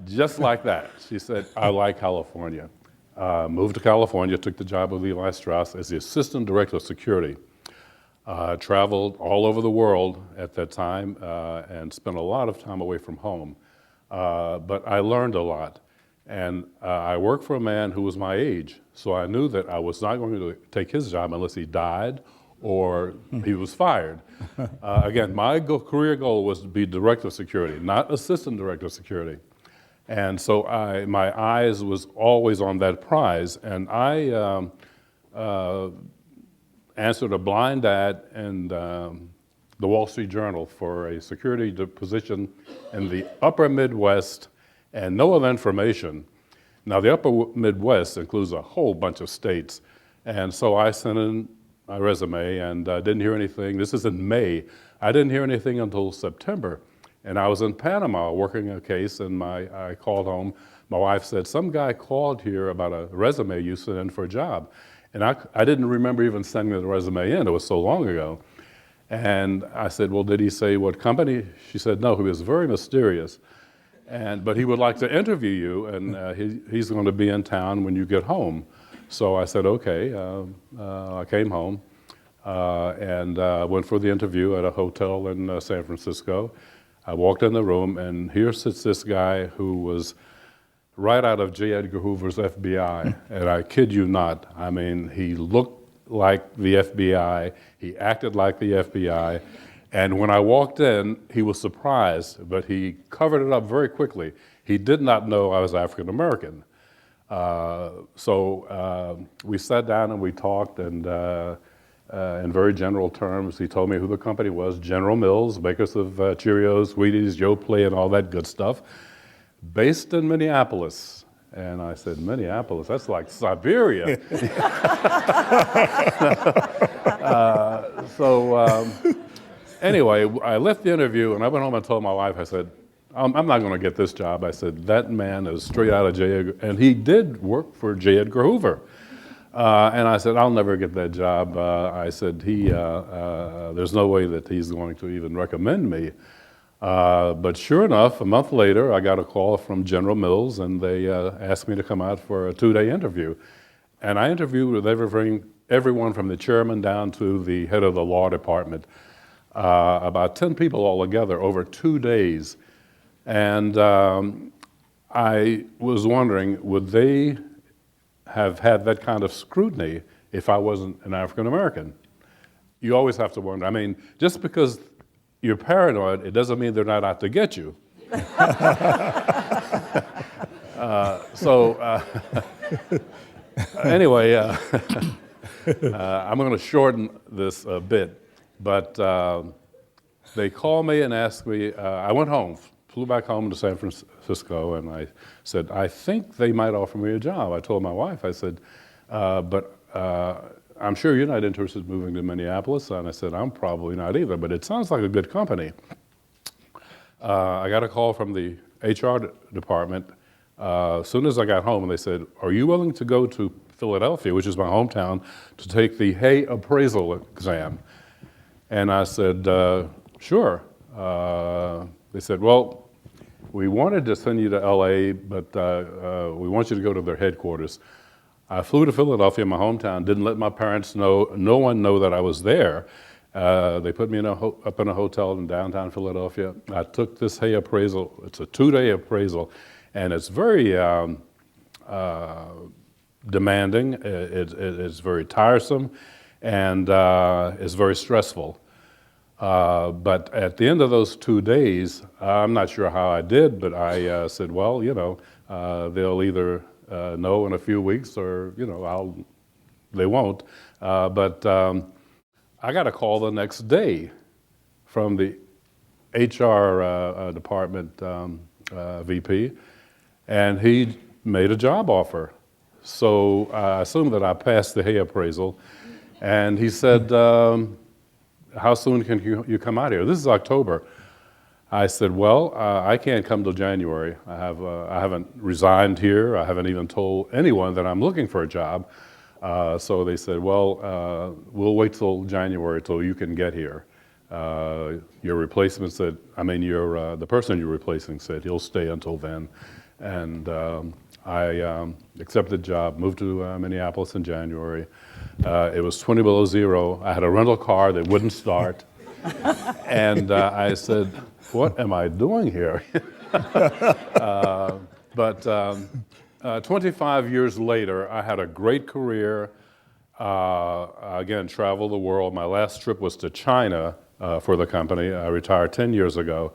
Just like that. She said, I like California. Moved to California, took the job with Levi Strauss as the Assistant Director of Security. Traveled all over the world at that time and spent a lot of time away from home. But I learned a lot. And I worked for a man who was my age, so I knew that I was not going to take his job unless he died or he was fired. Again, my career goal was to be Director of Security, not Assistant Director of Security. And so my eyes was always on that prize, and I answered a blind ad in the Wall Street Journal for a security position in the upper Midwest and no other information. Now, the upper Midwest includes a whole bunch of states, and so I sent in my resume and didn't hear anything. This is in May. I didn't hear anything until September, and I was in Panama working a case, and I called home. My wife said, some guy called here about a resume you sent in for a job. And I didn't remember even sending the resume in. It was so long ago. And I said, well, did he say what company? She said, no, he was very mysterious. But he would like to interview you, and he's going to be in town when you get home. So I said, okay. I came home and went for the interview at a hotel in San Francisco. I walked in the room, and here sits this guy who was right out of J. Edgar Hoover's FBI, and I kid you not. I mean, he looked like the FBI, he acted like the FBI, and when I walked in, he was surprised, but he covered it up very quickly. He did not know I was African American. So we sat down and we talked, and in very general terms, he told me who the company was: General Mills, makers of Cheerios, Wheaties, Yoplait, and all that good stuff, based in Minneapolis. And I said, Minneapolis? That's like Siberia. Anyway, I left the interview and I went home and told my wife, I said, I'm not going to get this job. I said, that man is straight out of J. Edgar, and he did work for J. Edgar Hoover. And I said, I'll never get that job. I said, there's no way that he's going to even recommend me. But sure enough, a month later, I got a call from General Mills, and they asked me to come out for a 2-day interview. And I interviewed with everyone from the chairman down to the head of the law department, about 10 people altogether over 2 days. And I was wondering, would they have had that kind of scrutiny if I wasn't an African American? You always have to wonder. I mean, just because you're paranoid, it doesn't mean they're not out to get you. Anyway, I'm going to shorten this a bit, but they called me and asked me, I went home, flew back home to San Francisco, and I said, I think they might offer me a job. I told my wife, I said, but I'm sure you're not interested in moving to Minneapolis. And I said, I'm probably not either, but it sounds like a good company. I got a call from the HR department as soon as I got home, and they said, are you willing to go to Philadelphia, which is my hometown, to take the Hay appraisal exam? And I said, sure. They said, well, we wanted to send you to LA, but we want you to go to their headquarters. I flew to Philadelphia, my hometown, didn't let my parents know, no one know that I was there. They put me up in a hotel in downtown Philadelphia. I took this Hay appraisal. It's a 2-day appraisal, and it's very demanding. It's very tiresome, and it's very stressful. But at the end of those 2 days, I'm not sure how I did, but I said, well, you know, they'll either know in a few weeks, or they won't. But I got a call the next day from the HR department VP, and he made a job offer. So I assumed that I passed the Hay appraisal, and he said, how soon can you come out here? This is October. I said, well, I can't come till January. I haven't resigned here. I haven't even told anyone that I'm looking for a job. So they said, well, we'll wait till January till you can get here. Your replacement said, the person you're replacing said he'll stay until then. And I accepted the job, moved to Minneapolis in January. It was 20 below zero. I had a rental car that wouldn't start. And I said, what am I doing here? But 25 years later, I had a great career. Again, traveled the world. My last trip was to China for the company. I retired 10 years ago.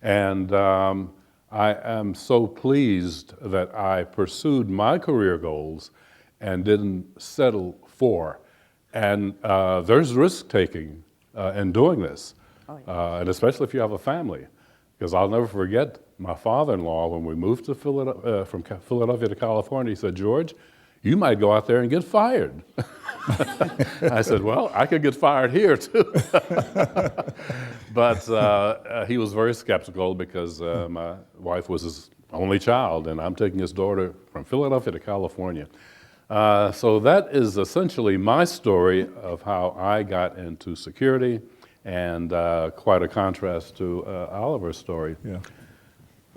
And I am so pleased that I pursued my career goals and didn't settle for. And there's risk-taking in doing this, and especially if you have a family. Because I'll never forget my father-in-law, when we moved to from Philadelphia to California, he said, George, you might go out there and get fired. I said, well, I could get fired here too. But he was very skeptical because my wife was his only child, and I'm taking his daughter from Philadelphia to California. So that is essentially my story of how I got into security, and quite a contrast to Oliver's story. Yeah.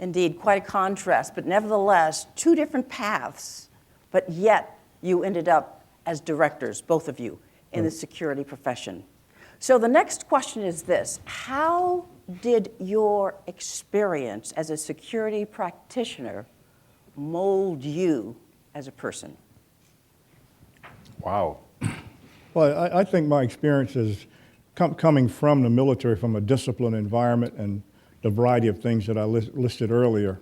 Indeed, quite a contrast, but nevertheless, two different paths, but yet you ended up as directors, both of you, in the security profession. So the next question is this: how did your experience as a security practitioner mold you as a person? Wow. Well, I think my experience is coming from the military, from a disciplined environment and the variety of things that I listed earlier.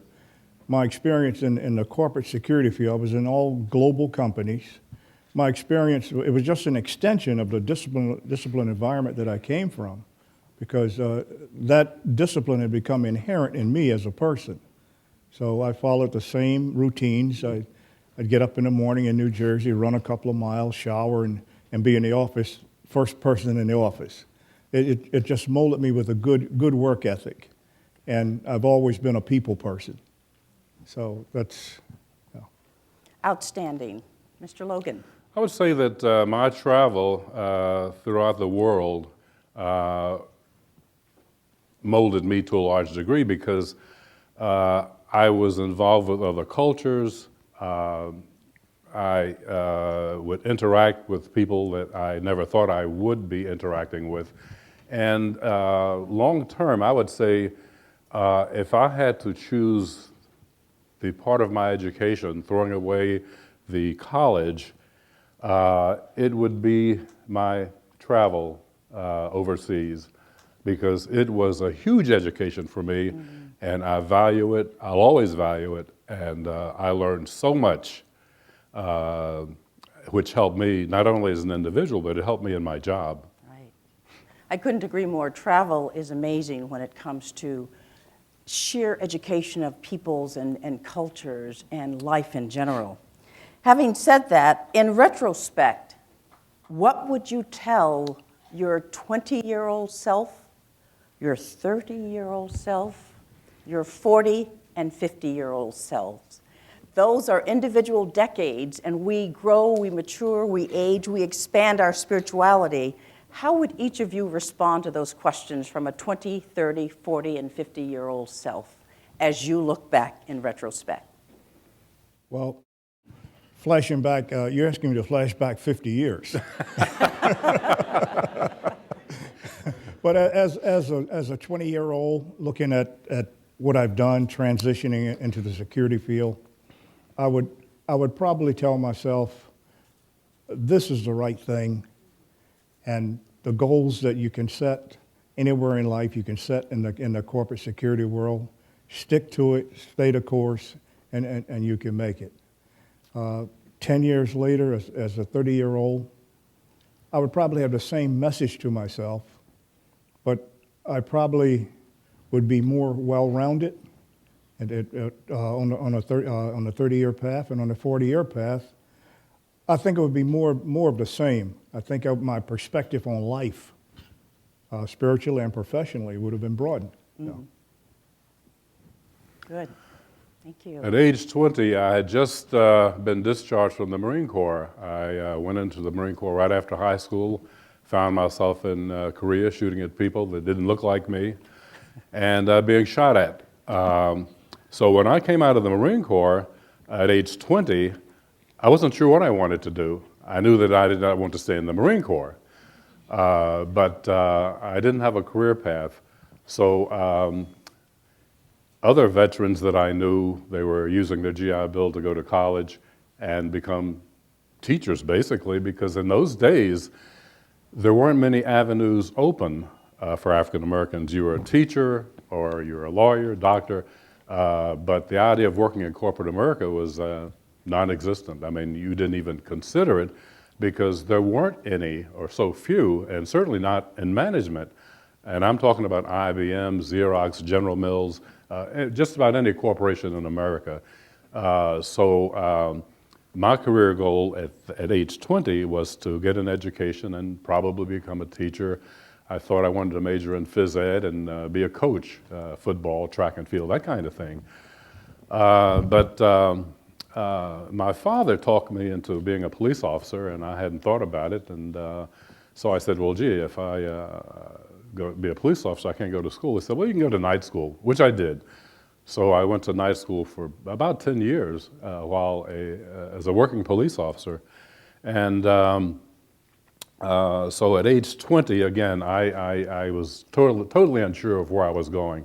My experience in the corporate security field, I was in all global companies. My experience, it was just an extension of the disciplined environment that I came from, because that discipline had become inherent in me as a person. So I followed the same routines. I'd get up in the morning in New Jersey, run a couple of miles, shower, and be in the office, first person in the office. It just molded me with a good work ethic. And I've always been a people person. So that's, you know. Outstanding. Mr. Logan. I would say that my travel throughout the world molded me to a large degree, because I was involved with other cultures. I would interact with people that I never thought I would be interacting with. And long term, I would say if I had to choose the part of my education, throwing away the college, it would be my travel overseas, because it was a huge education for me, and I value it. I'll always value it, and I learned so much, which helped me not only as an individual, but it helped me in my job. Right. I couldn't agree more. Travel is amazing when it comes to sheer education of peoples and cultures and life in general. Having said that, in retrospect, what would you tell your 20-year-old self, your 30-year-old self, your 40 and 50-year-old selves? Those are individual decades, and we grow, we mature, we age, we expand our spirituality. How would each of you respond to those questions from a 20, 30, 40, and 50-year-old self as you look back in retrospect? Well, flashing back, you're asking me to flash back 50 years. But as a 20-year-old, looking at what I've done, transitioning into the security field, I would probably tell myself, this is the right thing, and the goals that you can set anywhere in life, you can set in the corporate security world, stick to it, stay the course, and you can make it. 10 years later, as a 30-year-old, I would probably have the same message to myself, but I probably would be more well-rounded on the 30-year path, and on the 40-year path, I think it would be more of the same. I think my perspective on life, spiritually and professionally, would have been broadened. Mm-hmm. So. Good. Thank you. At age 20, I had just been discharged from the Marine Corps. I went into the Marine Corps right after high school, found myself in Korea shooting at people that didn't look like me and being shot at. So when I came out of the Marine Corps at age 20, I wasn't sure what I wanted to do. I knew that I did not want to stay in the Marine Corps, but I didn't have a career path. So other veterans that I knew, they were using their GI Bill to go to college and become teachers, basically, because in those days, there weren't many avenues open for African Americans. You were a teacher, or you were a lawyer, doctor, but the idea of working in corporate America was non-existent. I mean, you didn't even consider it because there weren't any, or so few, and certainly not in management. And I'm talking about IBM, Xerox, General Mills, just about any corporation in America. So my career goal at age 20 was to get an education and probably become a teacher. I thought I wanted to major in phys ed and be a coach, football, track and field, that kind of thing. But my father talked me into being a police officer, and I hadn't thought about it. And so I said, well, gee, if I go be a police officer, I can't go to school. He said, well, you can go to night school, which I did. So I went to night school for about 10 years as a working police officer. And so at age 20, again, I was totally unsure of where I was going.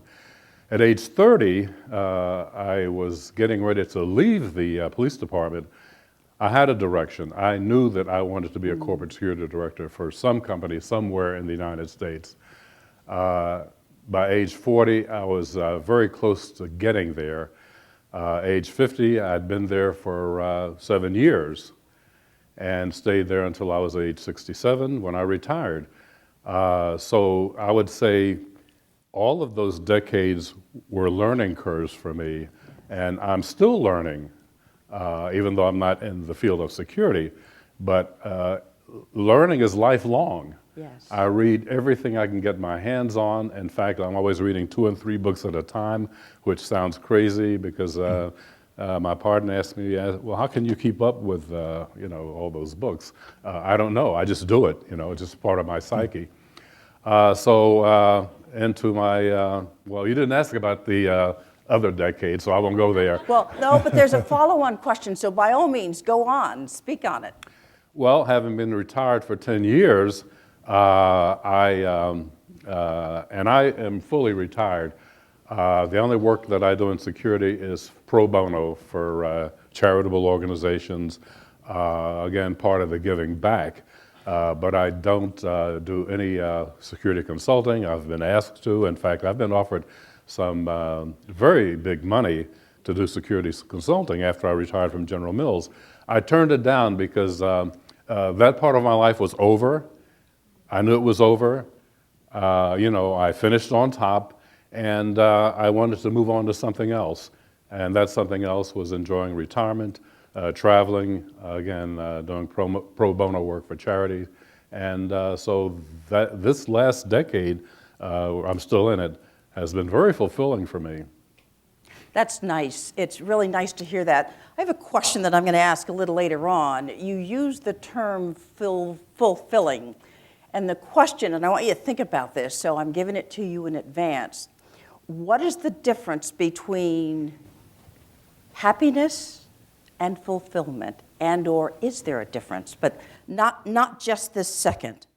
At age 30, I was getting ready to leave the police department. I had a direction. I knew that I wanted to be a corporate security director for some company somewhere in the United States. By age 40, I was very close to getting there. Age 50, I'd been there for 7 years and stayed there until I was age 67 when I retired. So I would say all of those decades were learning curves for me, and I'm still learning, even though I'm not in the field of security, but learning is lifelong. Yes. I read everything I can get my hands on. In fact, I'm always reading 2 and 3 books at a time, which sounds crazy because my partner asked me, well, how can you keep up with all those books? I don't know. I just do it. It's just part of my psyche. So into my, well, you didn't ask about the other decade, so I won't go there. Well, no, but there's a follow-on question, so by all means, go on, speak on it. Well, having been retired for 10 years, and I am fully retired. The only work that I do in security is pro bono for charitable organizations, again, part of the giving back. But I don't do any security consulting. I've been asked to. In fact, I've been offered some very big money to do security consulting after I retired from General Mills. I turned it down because that part of my life was over. I knew it was over. I finished on top, and I wanted to move on to something else. And that something else was enjoying retirement, traveling, again, doing pro bono work for charity. And so this last decade, I'm still in it, has been very fulfilling for me. That's nice. It's really nice to hear that. I have a question that I'm going to ask a little later on. You use the term fulfilling. And the question, and I want you to think about this, so I'm giving it to you in advance. What is the difference between happiness and fulfillment? And or is there a difference? But not just this second.